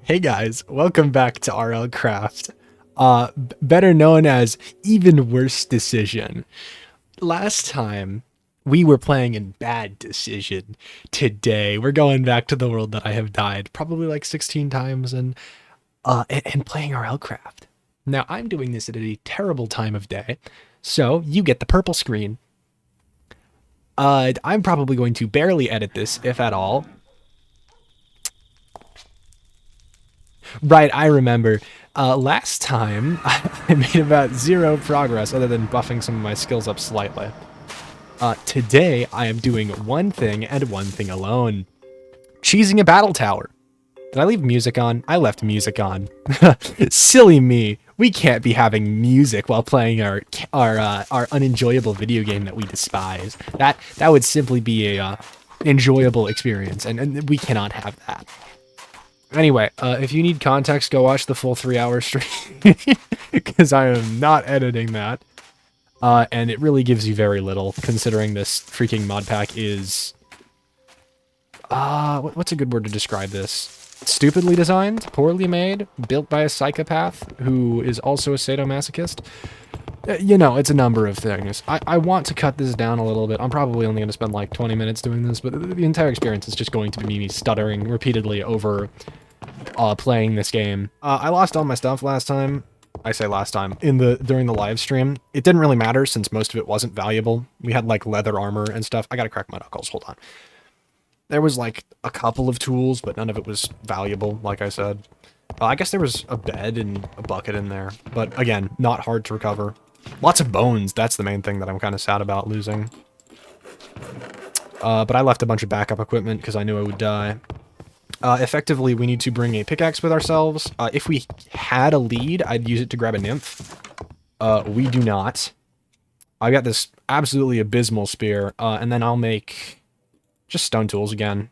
Hey guys, welcome back to RLCraft. Better known as Even Worse Decision. Last time, we were playing in Bad Decision. Today, we're going back to the world that I have died probably like 16 times and playing RLCraft. Now, I'm doing this at a terrible time of day, so you get the purple screen. I'm probably going to barely edit this, if at all. Right, I remember. Last time, I made about zero progress other than buffing some of my skills up slightly. Today, I am doing one thing and one thing alone. Cheesing a battle tower. Did I leave music on? I left music on. Silly me. We can't be having music while playing our unenjoyable video game that we despise. That would simply be a enjoyable experience, and we cannot have that. Anyway, if you need context, go watch the full 3-hour stream, because I am not editing that. And it really gives you very little, considering this freaking mod pack is... what's a good word to describe this? Stupidly designed, poorly made, built by a psychopath, who is also a sadomasochist. You know, it's a number of things. I want to cut this down a little bit. I'm probably only going to spend like 20 minutes doing this, but the entire experience is just going to be me stuttering repeatedly over playing this game. I lost all my stuff last time. I say last time. During the live stream. It didn't really matter since most of it wasn't valuable. We had like leather armor and stuff. I gotta crack my knuckles. Hold on. There was like a couple of tools, but none of it was valuable, like I said. I guess there was a bed and a bucket in there, but again, not hard to recover. Lots of bones, that's the main thing that I'm kind of sad about losing. But I left a bunch of backup equipment because I knew I would die. Effectively, we need to bring a pickaxe with ourselves. If we had a lead, I'd use it to grab a nymph. We do not. I got this absolutely abysmal spear, and then I'll make just stone tools again.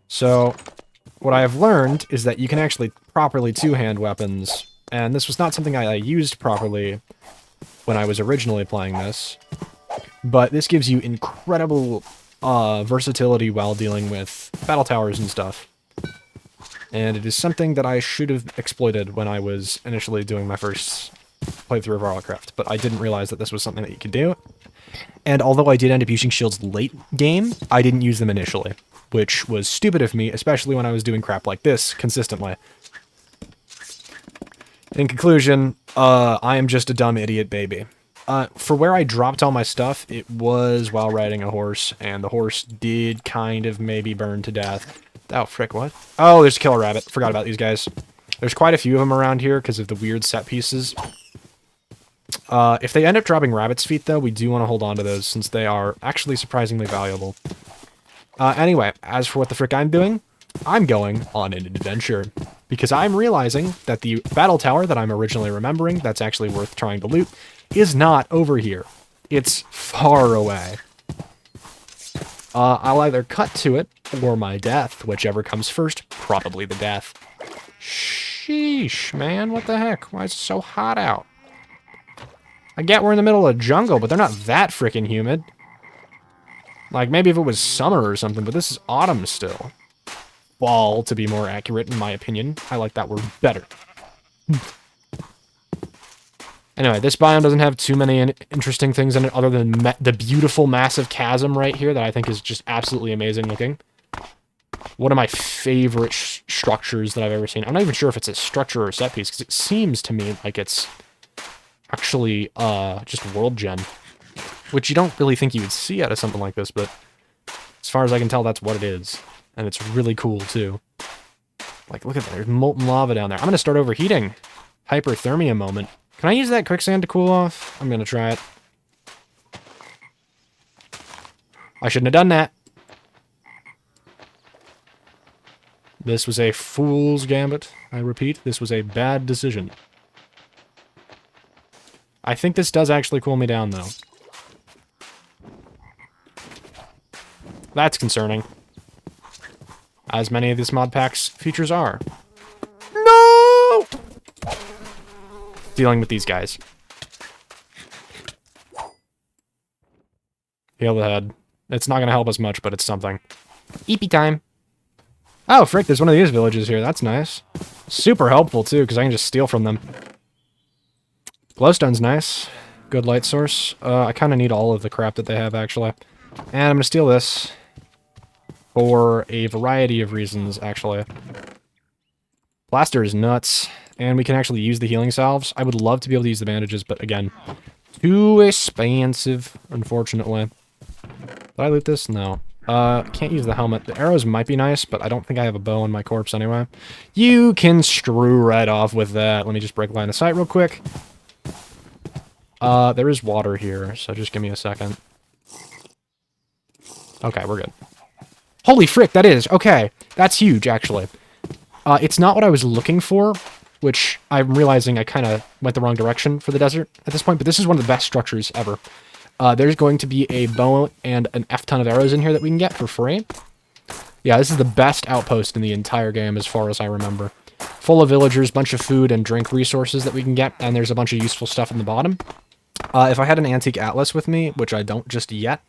So, what I have learned is that you can actually properly two-hand weapons, and this was not something I used properly when I was originally playing this, but this gives you incredible versatility while dealing with battle towers and stuff. And it is something that I should have exploited when I was initially doing my first playthrough of RLCraft, but I didn't realize that this was something that you could do. And although I did end up using shields late game, I didn't use them initially, which was stupid of me, especially when I was doing crap like this consistently. In conclusion, I am just a dumb idiot baby. For where I dropped all my stuff, it was while riding a horse, and the horse did kind of maybe burn to death. Oh, frick, what? Oh, there's a killer rabbit. Forgot about these guys. There's quite a few of them around here because of the weird set pieces. If they end up dropping rabbit's feet, though, we do want to hold on to those, since they are actually surprisingly valuable. Anyway, as for what the frick I'm doing, I'm going on an adventure. Because I'm realizing that the battle tower that I'm originally remembering that's actually worth trying to loot is not over here. It's far away. I'll either cut to it, or my death, whichever comes first, probably the death. Sheesh, man, what the heck? Why is it so hot out? I get we're in the middle of a jungle, but they're not that frickin' humid. Like, maybe if it was summer or something, but this is autumn still. Fall, to be more accurate, in my opinion. I like that word better. Anyway, this biome doesn't have too many interesting things in it other than the beautiful massive chasm right here that I think is just absolutely amazing looking. One of my favorite structures that I've ever seen. I'm not even sure if it's a structure or a set piece, because it seems to me like it's actually just world gen. Which you don't really think you would see out of something like this, but as far as I can tell, that's what it is. And it's really cool, too. Like, look at that. There's molten lava down there. I'm going to start overheating. Hyperthermia moment. Can I use that quicksand to cool off? I'm going to try it. I shouldn't have done that. This was a fool's gambit. I repeat, this was a bad decision. I think this does actually cool me down, though. That's concerning. as many of these mod packs features are. No! Dealing with these guys. Heal the head. It's not going to help us much, but it's something. Eepy time. Oh, frick, there's one of these villages here. That's nice. Super helpful, too, because I can just steal from them. Glowstone's nice. Good light source. I kind of need all of the crap that they have, actually. And I'm going to steal this for a variety of reasons, actually. Blaster is nuts, and we can actually use the healing salves. I would love to be able to use the bandages, but again, too expensive, unfortunately. Did I loot this? No. Can't use the helmet. The arrows might be nice, but I don't think I have a bow on my corpse anyway. You can screw right off with that. Let me just break line of sight real quick. There is water here, so just give me a second. Okay, we're good. Holy frick, that is. Okay, that's huge, actually. It's not what I was looking for, which I'm realizing I kind of went the wrong direction for the desert at this point, but this is one of the best structures ever. There's going to be a bow and an F-ton of arrows in here that we can get for free. Yeah, this is the best outpost in the entire game as far as I remember. Full of villagers, bunch of food and drink resources that we can get, and there's a bunch of useful stuff in the bottom. If I had an antique atlas with me, which I don't just yet,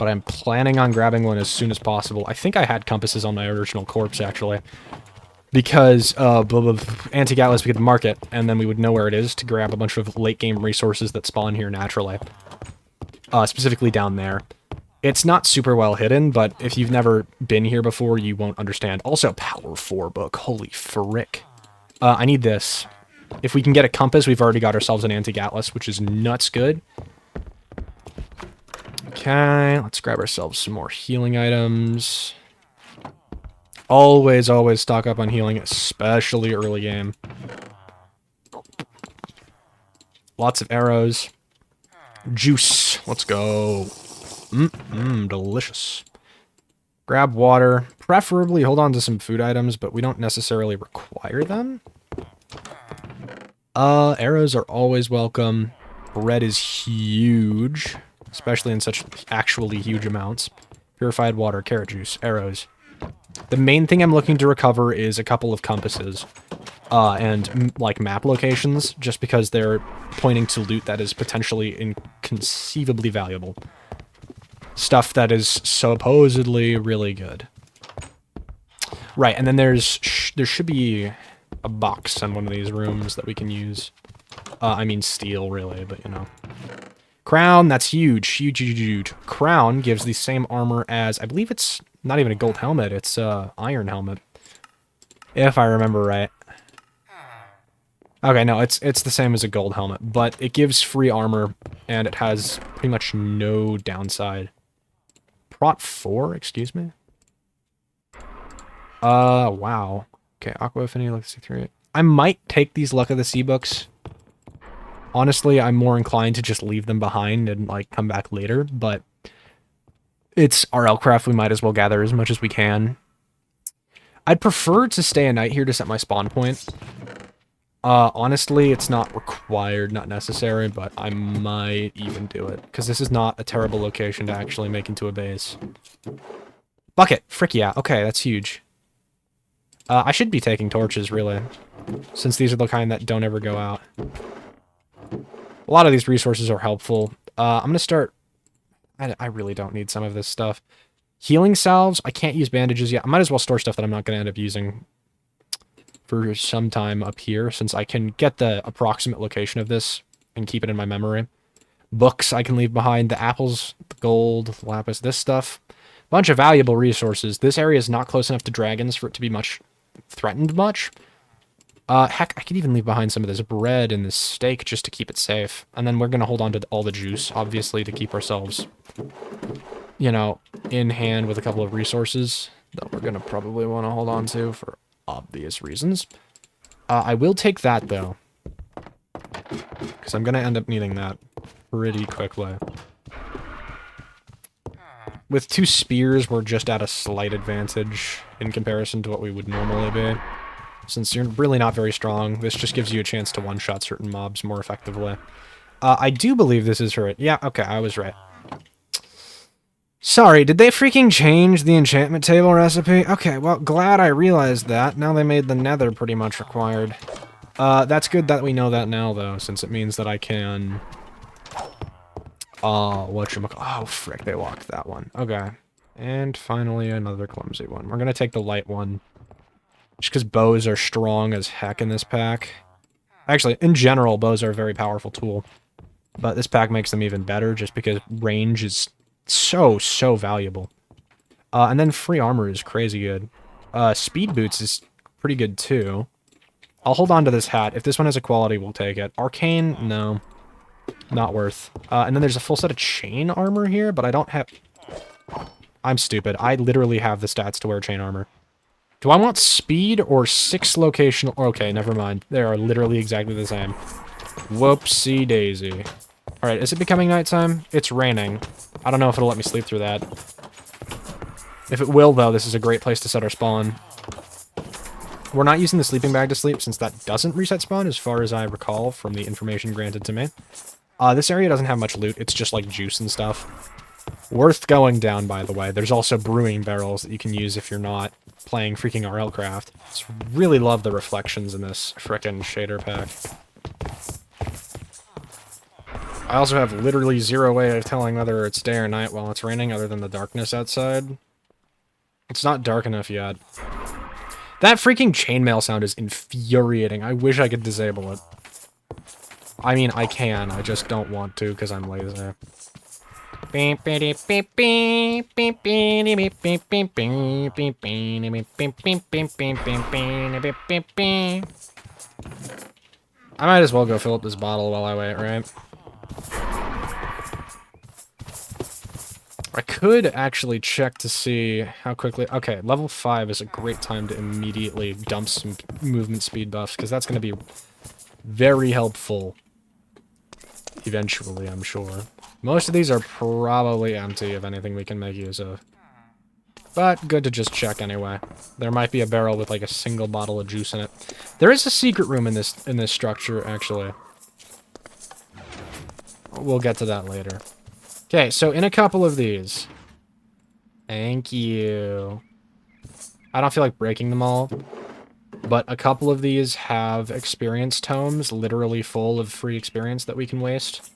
but I'm planning on grabbing one as soon as possible. I think I had compasses on my original corpse, actually. Because, antique atlas, we could market, and then we would know where it is to grab a bunch of late-game resources that spawn here naturally. Specifically down there. It's not super well hidden, but if you've never been here before, you won't understand. Also, Power 4 book. Holy frick. I need this. If we can get a compass, we've already got ourselves an antique atlas, which is nuts good. Okay, let's grab ourselves some more healing items. Always, always stock up on healing, especially early game. Lots of arrows. Juice. Let's go. Delicious. Grab water. Preferably hold on to some food items, but we don't necessarily require them. Arrows are always welcome. Bread is huge, especially in such actually huge amounts. Purified water, carrot juice, arrows. The main thing I'm looking to recover is a couple of compasses. And, like, map locations, just because they're pointing to loot that is potentially inconceivably valuable. Stuff that is supposedly really good. Right, and then there should be a box in one of these rooms that we can use. I mean steel, really, but, you know. Crown, that's huge. Huge, huge, huge. Crown gives the same armor as, I believe it's not even a gold helmet, it's a iron helmet. If I remember right. Okay, no, it's the same as a gold helmet, but it gives free armor, and it has pretty much no downside. Prot 4, excuse me? Wow. Okay, Aqua Affinity, Luck of the Sea 3. I might take these Luck of the Sea books. Honestly, I'm more inclined to just leave them behind and, like, come back later, but it's RLCraft, we might as well gather as much as we can. I'd prefer to stay a night here to set my spawn point. Honestly, it's not required, not necessary, but I might even do it, because this is not a terrible location to actually make into a base. Bucket! Frick yeah, okay, that's huge. I should be taking torches, really, since these are the kind that don't ever go out. A lot of these resources are helpful. I'm gonna start... I really don't need some of this stuff. Healing salves, I can't use bandages yet. I might as well store stuff that I'm not gonna end up using for some time up here, since I can get the approximate location of this and keep it in my memory. Books I can leave behind, the apples, the gold, the lapis, this stuff. Bunch of valuable resources. This area is not close enough to dragons for it to be threatened much. Heck, I could even leave behind some of this bread and this steak just to keep it safe. And then we're going to hold on to all the juice, obviously, to keep ourselves, you know, in hand with a couple of resources that we're going to probably want to hold on to for obvious reasons. I will take that, though, because I'm going to end up needing that pretty quickly. With 2 spears, we're just at a slight advantage in comparison to what we would normally be. Since you're really not very strong, this just gives you a chance to one-shot certain mobs more effectively. I do believe this is her. Yeah, okay, I was right. Sorry, did they freaking change the enchantment table recipe? Okay, well, glad I realized that. Now they made the nether pretty much required. That's good that we know that now, though, since it means that I can... whatchamacallit... Oh, frick, they locked that one. Okay. And finally, another clumsy one. We're gonna take the light one. Just because bows are strong as heck in this pack. Actually, in general, bows are a very powerful tool. But this pack makes them even better, just because range is so valuable. And then free armor is crazy good. Speed boots is pretty good, too. I'll hold on to this hat. If this one has a quality, we'll take it. Arcane? No. Not worth. And then there's a full set of chain armor here, but I don't have... I'm stupid. I literally have the stats to wear chain armor. Do I want speed or 6 locational... Okay, never mind. They are literally exactly the same. Whoopsie daisy. Alright, is it becoming nighttime? It's raining. I don't know if it'll let me sleep through that. If it will, though, this is a great place to set our spawn. We're not using the sleeping bag to sleep, since that doesn't reset spawn, as far as I recall from the information granted to me. This area doesn't have much loot. It's just, like, juice and stuff. Worth going down, by the way. There's also brewing barrels that you can use if you're not playing freaking RLCraft. Just really love the reflections in this frickin' shader pack. I also have literally zero way of telling whether it's day or night while it's raining, other than the darkness outside. It's not dark enough yet. That freaking chainmail sound is infuriating. I wish I could disable it. I mean, I can. I just don't want to because I'm lazy. I might as well go fill up this bottle while I wait, right? I could actually check to see how quickly... Okay, level 5 is a great time to immediately dump some movement speed buffs, because that's going to be very helpful eventually, I'm sure. Most of these are probably empty of anything we can make use of. But good to just check anyway. There might be a barrel with like a single bottle of juice in it. There is a secret room in this structure, actually. We'll get to that later. Okay, so in a couple of these... Thank you. I don't feel like breaking them all. But a couple of these have experience tomes, literally full of free experience that we can waste.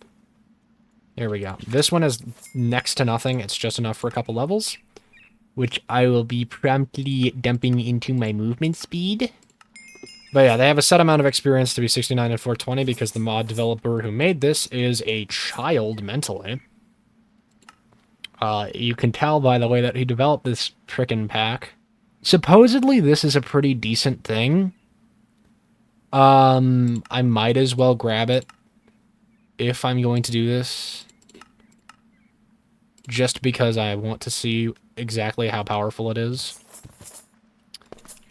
Here we go. This one is next to nothing. It's just enough for a couple levels, which I will be promptly dumping into my movement speed. But yeah, they have a set amount of experience to be 69 and 420 because the mod developer who made this is a child mentally. You can tell by the way that he developed this frickin' pack. Supposedly, this is a pretty decent thing. I might as well grab it if I'm going to do this. Just because I want to see exactly how powerful it is.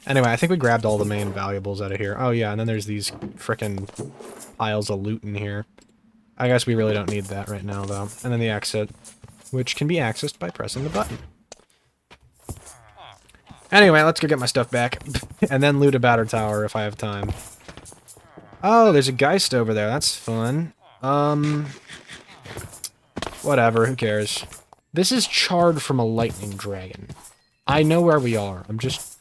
Anyway, I think we grabbed all the main valuables out of here. Oh yeah, and then there's these frickin' piles of loot in here. I guess we really don't need that right now, though. And then the exit, which can be accessed by pressing the button. Anyway, let's go get my stuff back. And then loot a batter tower if I have time. Oh, there's a Geist over there. That's fun. Whatever, who cares? This is charred from a lightning dragon. I know where we are. I'm just...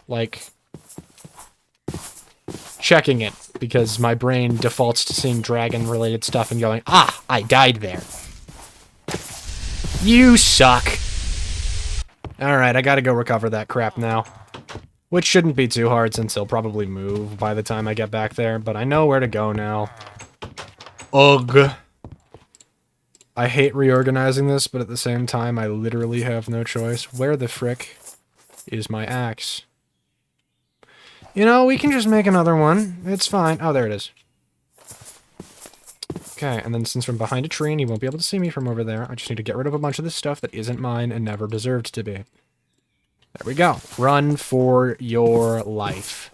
like... checking it. Because my brain defaults to seeing dragon-related stuff and going, ah, I died there. You suck. Alright, I gotta go recover that crap now. Which shouldn't be too hard since he'll probably move by the time I get back there, but I know where to go now. Ugh. I hate reorganizing this, but at the same time, I literally have no choice. Where the frick is my axe? You know, we can just make another one. It's fine. Oh, there it is. Okay, and then since I'm behind a tree and you won't be able to see me from over there, I just need to get rid of a bunch of this stuff that isn't mine and never deserved to be. There we go. Run for your life.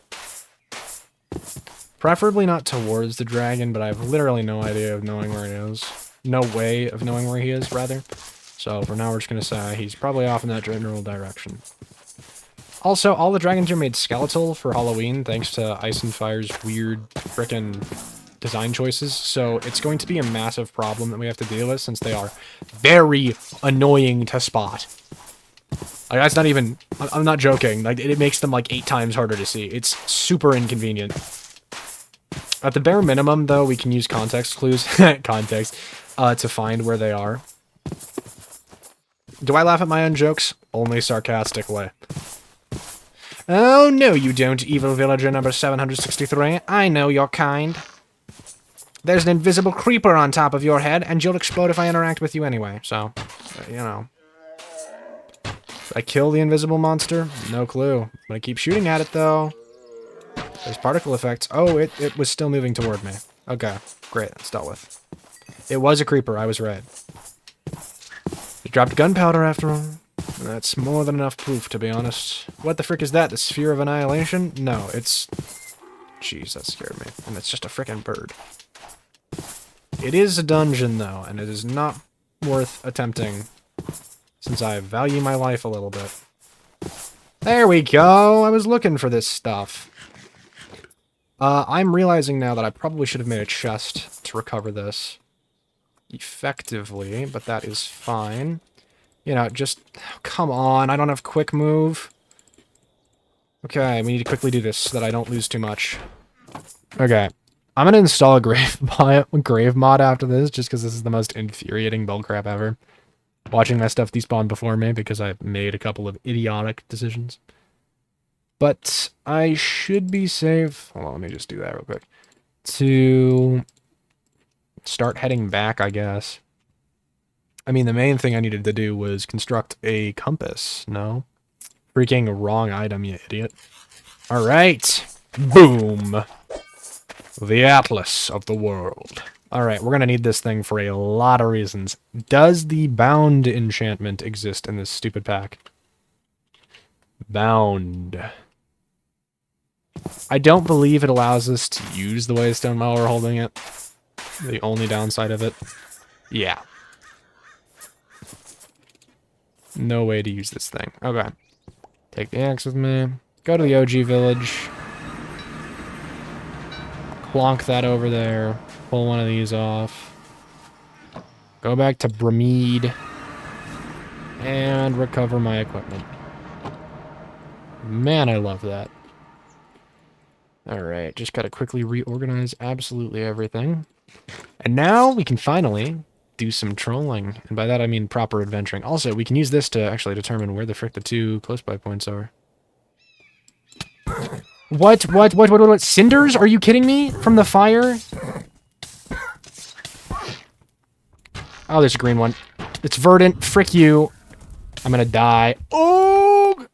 Preferably not towards the dragon, but I have literally no idea of knowing where he is. No way of knowing where he is, rather. So for now, we're just going to say he's probably off in that general direction. Also, all the dragons are made skeletal for Halloween, thanks to Ice and Fire's weird frickin' design choices, so it's going to be a massive problem that we have to deal with since they are very annoying to spot. Like, that's not even... I'm not joking. Like, it makes them, like, 8 times harder to see. It's super inconvenient. At the bare minimum, though, we can use context clues, to find where they are. Do I laugh at my own jokes? Only sarcastic way. Oh, no, you don't, evil villager number 763. I know your kind. There's an invisible creeper on top of your head, and you'll explode if I interact with you anyway, so, you know. Did I kill the invisible monster? No clue. I'm gonna keep shooting at it, though. There's particle effects. Oh, it was still moving toward me. Okay, great, that's dealt with. It was a creeper, I was right. It dropped gunpowder after all. That's more than enough proof, to be honest. What the frick is that? The Sphere of Annihilation? No, it's... Jeez, that scared me. And it's just a frickin' bird. It is a dungeon, though, and it is not worth attempting, since I value my life a little bit. There we go! I was looking for this stuff. I'm realizing now that I probably should have made a chest to recover this effectively, but that is fine. You know, just... Come on, I don't have quick move. Okay, we need to quickly do this so that I don't lose too much. Okay. I'm gonna install a grave mod after this, just because this is the most infuriating bullcrap ever. Watching my stuff despawn before me, because I've made a couple of idiotic decisions. But I should be safe... Hold on, let me just do that real quick. To start heading back, I guess. I mean, the main thing I needed to do was construct a compass, no? Freaking wrong item, you idiot. Alright. Boom. The Atlas of the world. Alright, we're gonna need this thing for a lot of reasons. Does the bound enchantment exist in this stupid pack? Bound. I don't believe it allows us to use the waystone while we're holding it. The only downside of it. Yeah. No way to use this thing. Okay. Take the axe with me. Go to the OG village. Plonk that over there. Pull one of these off. Go back to Bramede. And recover my equipment. Man, I love that. Alright, just gotta quickly reorganize absolutely everything. And now we can finally do some trolling. And by that I mean proper adventuring. Also, we can use this to actually determine where the frick the 2 close by points are. What? Cinders? Are you kidding me? From the fire? Oh, there's a green one. It's verdant. Frick you. I'm gonna die. Oh!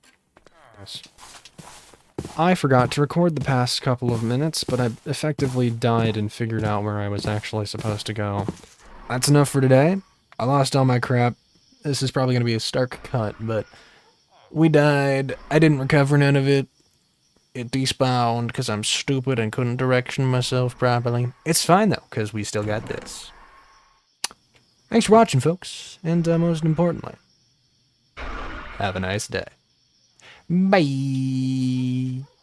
I forgot to record the past couple of minutes, but I effectively died and figured out where I was actually supposed to go. That's enough for today. I lost all my crap. This is probably gonna be a stark cut, but we died. I didn't recover none of it. It despawned because I'm stupid and couldn't direction myself properly. It's fine, though, because we still got this. Thanks for watching, folks. And most importantly, have a nice day. Bye.